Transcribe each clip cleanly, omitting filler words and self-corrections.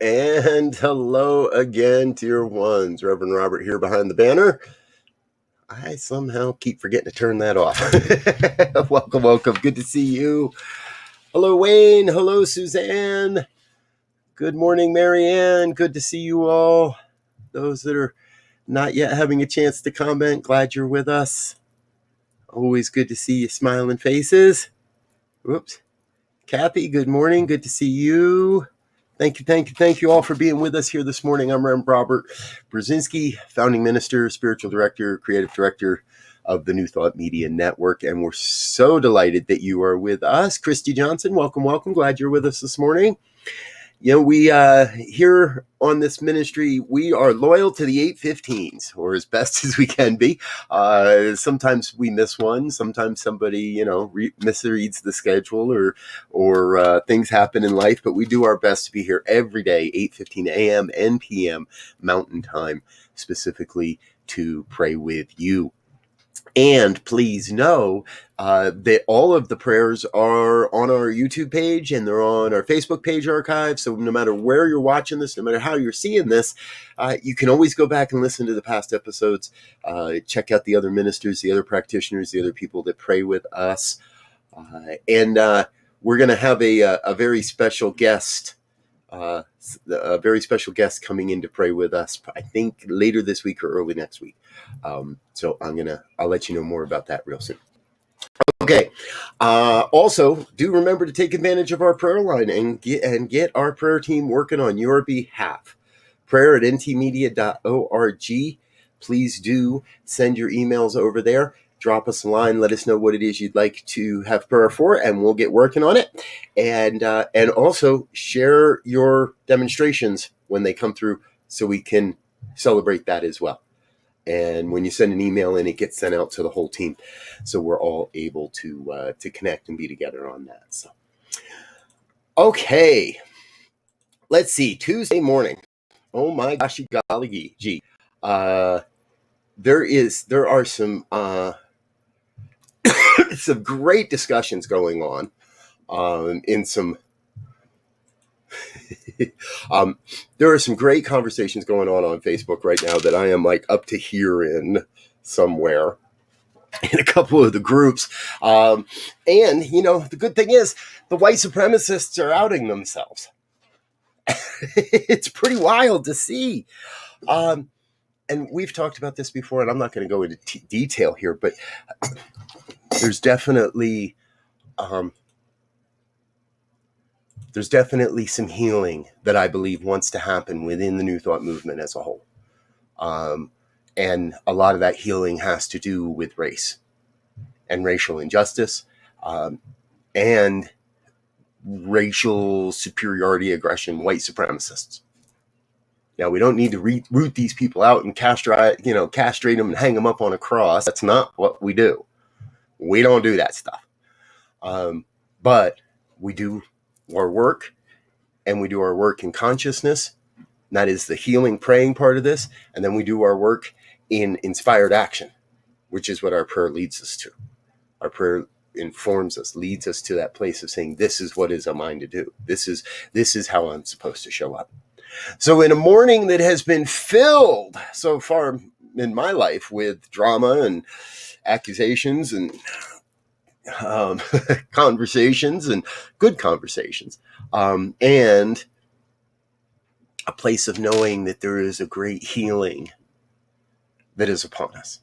And hello again, tier ones. Reverend Robert here behind the banner. I somehow keep forgetting to turn that off. welcome. Good to see you. Hello, Wayne. Hello, Suzanne. Good morning, Marianne. Good to see you all. Those that are not yet having a chance to comment, glad you're with us. Always good to see you smiling faces. Whoops. Kathy, good morning. Good to see you. Thank you all for being with us here this morning. I'm Rev Robert Brzezinski, founding minister, spiritual director, creative director of the New Thought Media Network, and we're so delighted that you are with us. Christy Johnson, welcome. Glad you're with us this morning. We here on this ministry, we are loyal to the 8:15s, or as best as we can be. Sometimes we miss one. Sometimes somebody, misreads the schedule, or things happen in life. But we do our best to be here every day, 8:15 a.m. and p.m. Mountain Time, specifically to pray with you. And please know that all of the prayers are on our YouTube page and they're on our Facebook page archive. So no matter where you're watching this, no matter how you're seeing this, you can always go back and listen to the past episodes. Check out the other ministers, the other practitioners, the other people that pray with us. And we're going to have a very special guest. A very special guest coming in to pray with us, I think later this week or early next week. So I'll let you know more about that real soon. Okay. Also, do remember to take advantage of our prayer line and get our prayer team working on your behalf. prayer@ntmedia.org. Please do send your emails over there. Drop us a line. Let us know what it is you'd like to have prayer for, and we'll get working on it. And also share your demonstrations when they come through so we can celebrate that as well. And when you send an email in, it gets sent out to the whole team, so we're all able to connect and be together on that. So, okay, let's see. Tuesday morning. Oh my gosh, golly gee. There are some some great discussions going on in some there are some great conversations going on Facebook right now that I am like up to here in somewhere in a couple of the groups. And the good thing is the white supremacists are outing themselves. It's pretty wild to see. And we've talked about this before, and I'm not going to go into detail here, but there's definitely some healing that I believe wants to happen within the New Thought movement as a whole. And a lot of that healing has to do with race and racial injustice and racial superiority, aggression, white supremacists. Now, we don't need to root these people out and castrate them and hang them up on a cross. That's not what we do. We don't do that stuff. But we do our work, and we do our work in consciousness. That is the healing, praying part of this. And then we do our work in inspired action, which is what our prayer leads us to. Our prayer informs us, leads us to that place of saying, this is what is on mine to do. This is how I'm supposed to show up. So in a morning that has been filled so far in my life with drama and accusations and conversations and good conversations, and a place of knowing that there is a great healing that is upon us.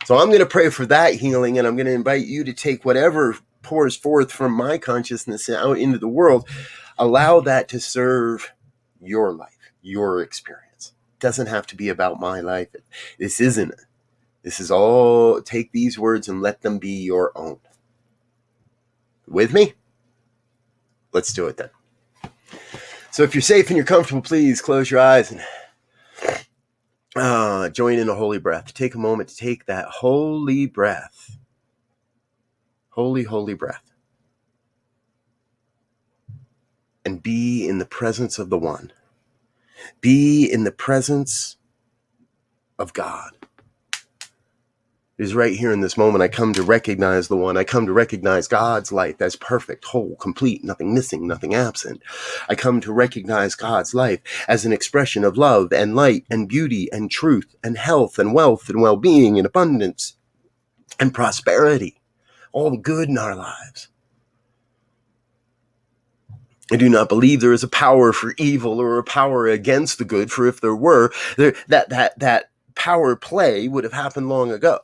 So I'm going to pray for that healing, and I'm going to invite you to take whatever pours forth from my consciousness out into the world. Allow that to serve your life, your experience. It doesn't have to be about my life. This isn't it. This is all, take these words and let them be your own. With me? Let's do it then. So if you're safe and you're comfortable, please close your eyes and join in a holy breath. Take a moment to take that holy breath. Holy, holy breath. And be in the presence of the One. Be in the presence of God. It is right here in this moment I come to recognize the one. I come to recognize God's life as perfect, whole, complete, nothing missing, nothing absent. I come to recognize God's life as an expression of love and light and beauty and truth and health and wealth and well-being and abundance and prosperity, all the good in our lives. I do not believe there is a power for evil or a power against the good, for if there were, that power play would have happened long ago.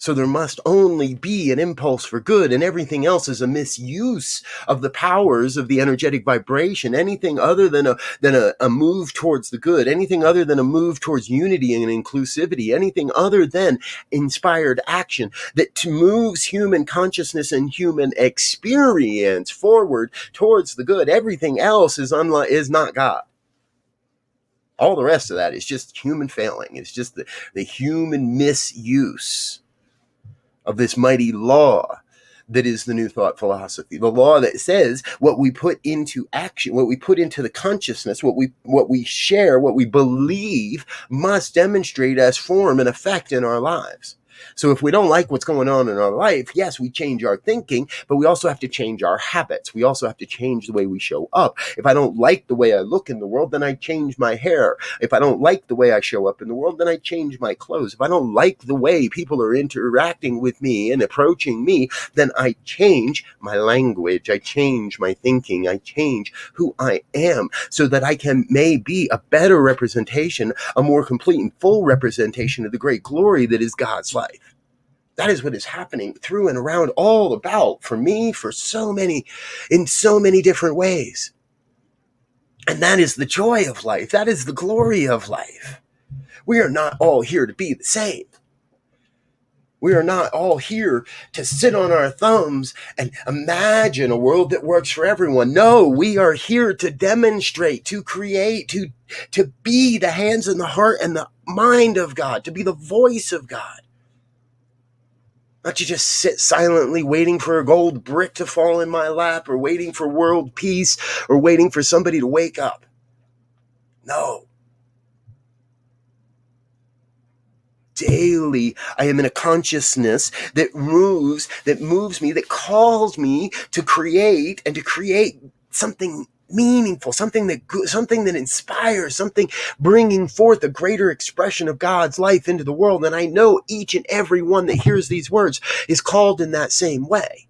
So there must only be an impulse for good, and everything else is a misuse of the powers of the energetic vibration. Anything other than a move towards the good, anything other than a move towards unity and inclusivity, anything other than inspired action that moves human consciousness and human experience forward towards the good. Everything else is not God. All the rest of that is just human failing. It's just the human misuse of this mighty law that is the New Thought philosophy. The law that says what we put into action, what we put into the consciousness, what we share, what we believe must demonstrate as form and effect in our lives. So if we don't like what's going on in our life, yes, we change our thinking, but we also have to change our habits. We also have to change the way we show up. If I don't like the way I look in the world, then I change my hair. If I don't like the way I show up in the world, then I change my clothes. If I don't like the way people are interacting with me and approaching me, then I change my language. I change my thinking. I change who I am so that I may be a better representation, a more complete and full representation of the great glory that is God's life. That is what is happening through and around all about for me, for so many, in so many different ways. And that is the joy of life. That is the glory of life. We are not all here to be the same. We are not all here to sit on our thumbs and imagine a world that works for everyone. No, we are here to demonstrate, to create, to be the hands and the heart and the mind of God, to be the voice of God. Not to just sit silently waiting for a gold brick to fall in my lap, or waiting for world peace, or waiting for somebody to wake up. No. Daily, I am in a consciousness that moves me, that calls me to create, and to create something meaningful, something that inspires, something bringing forth a greater expression of God's life into the world. And I know each and every one that hears these words is called in that same way.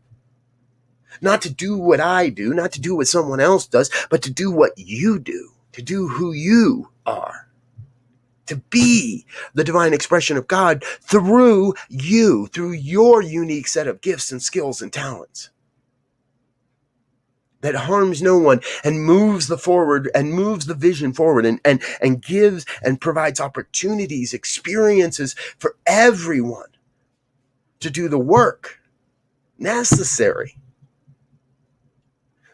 Not to do what I do, not to do what someone else does, but to do what you do, to do who you are. To be the divine expression of God through you, through your unique set of gifts and skills and talents that harms no one and moves the vision forward, and gives and provides opportunities, experiences for everyone to do the work necessary.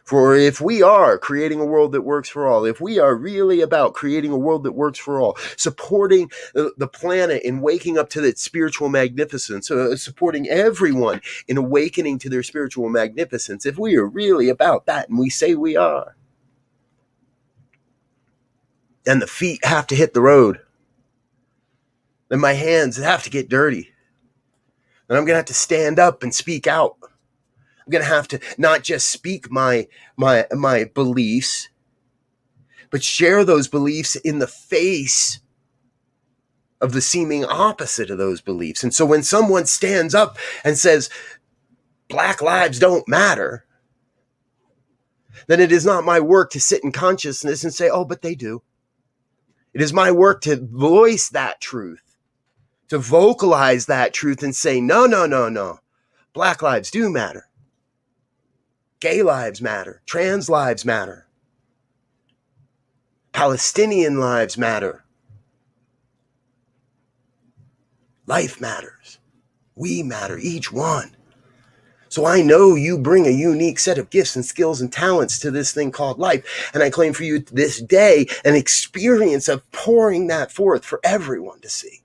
For if we are creating a world that works for all, if we are really about creating a world that works for all, supporting the planet in waking up to its spiritual magnificence, supporting everyone in awakening to their spiritual magnificence, if we are really about that, and we say we are, then the feet have to hit the road. Then my hands have to get dirty. And I'm going to have to stand up and speak out. I'm going to have to not just speak my beliefs, but share those beliefs in the face of the seeming opposite of those beliefs. And so when someone stands up and says, Black lives don't matter, then it is not my work to sit in consciousness and say, oh, but they do. It is my work to voice that truth, to vocalize that truth and say, no. Black lives do matter. Gay lives matter. Trans lives matter. Palestinian lives matter. Life matters. We matter, each one. So I know you bring a unique set of gifts and skills and talents to this thing called life. And I claim for you this day an experience of pouring that forth for everyone to see.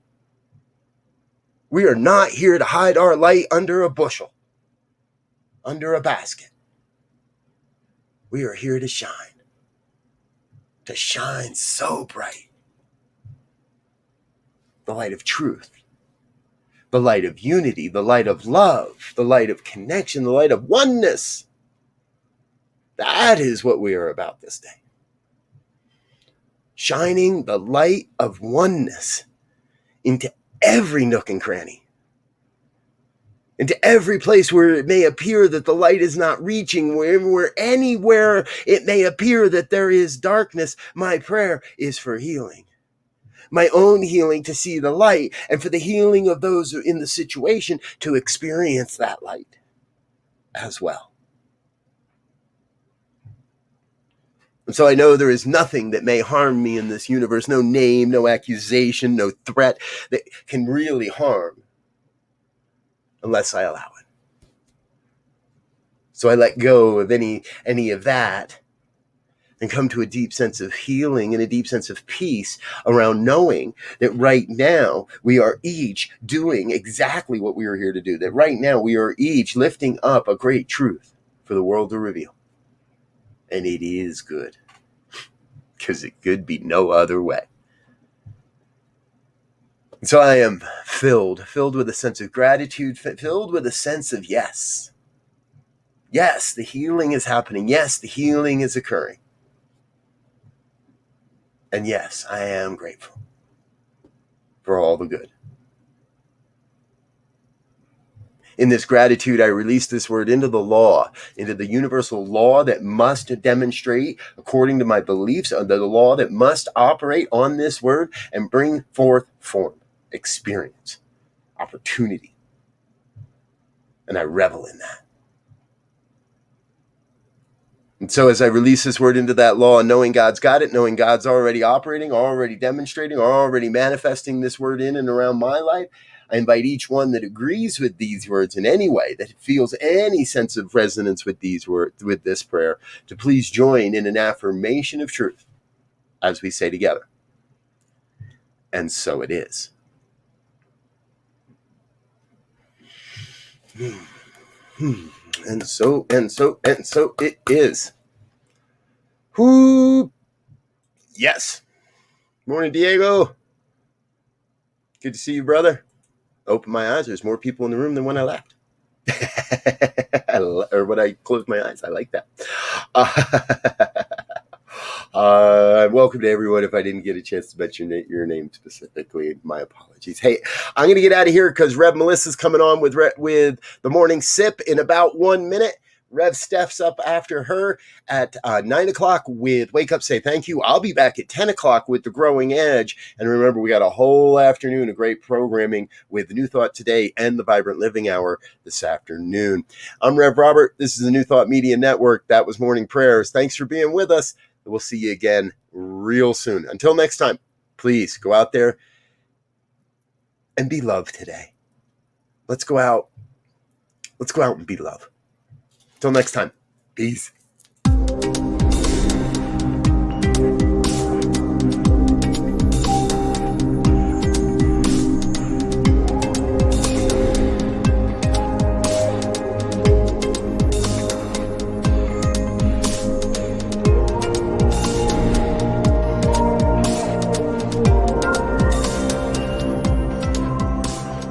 We are not here to hide our light under a bushel, under a basket. We are here to shine so bright. The light of truth, the light of unity, the light of love, the light of connection, the light of oneness. That is what we are about this day. Shining the light of oneness into every nook and cranny, into every place where it may appear that the light is not reaching, where anywhere it may appear that there is darkness. My prayer is for healing. My own healing to see the light, and for the healing of those in the situation to experience that light as well. And so I know there is nothing that may harm me in this universe, no name, no accusation, no threat that can really harm unless I allow it. So I let go of any of that and come to a deep sense of healing and a deep sense of peace around knowing that right now we are each doing exactly what we are here to do, that right now we are each lifting up a great truth for the world to reveal. And it is good, because it could be no other way. And so I am filled with a sense of gratitude, filled with a sense of yes. Yes, the healing is happening. Yes, the healing is occurring. And yes, I am grateful for all the good. In this gratitude, I release this word into the law, into the universal law that must demonstrate, according to my beliefs, the law that must operate on this word and bring forth form, experience, opportunity. And I revel in that. And so as I release this word into that law, knowing God's got it, knowing God's already operating, already demonstrating, already manifesting this word in and around my life, I invite each one that agrees with these words in any way, that feels any sense of resonance with these words, with this prayer, to please join in an affirmation of truth as we say together. And so it is. And so it is. Whoo! Yes. Morning, Diego. Good to see you, brother. Open my eyes. There's more people in the room than when I left. Or when I closed my eyes. I like that. Welcome to everyone. If I didn't get a chance to mention your name specifically, my apologies. Hey, I'm going to get out of here because Rev Melissa's coming on with the morning sip in about 1 minute. Rev Steph's up after her at 9 o'clock with Wake Up, Say Thank You. I'll be back at 10 o'clock with The Growing Edge. And remember, we got a whole afternoon of great programming with the New Thought Today and the Vibrant Living Hour this afternoon. I'm Rev Robert. This is the New Thought Media Network. That was Morning Prayers. Thanks for being with us. We'll see you again real soon. Until next time, please go out there and be love today. Let's go out and be love. Till next time. Peace.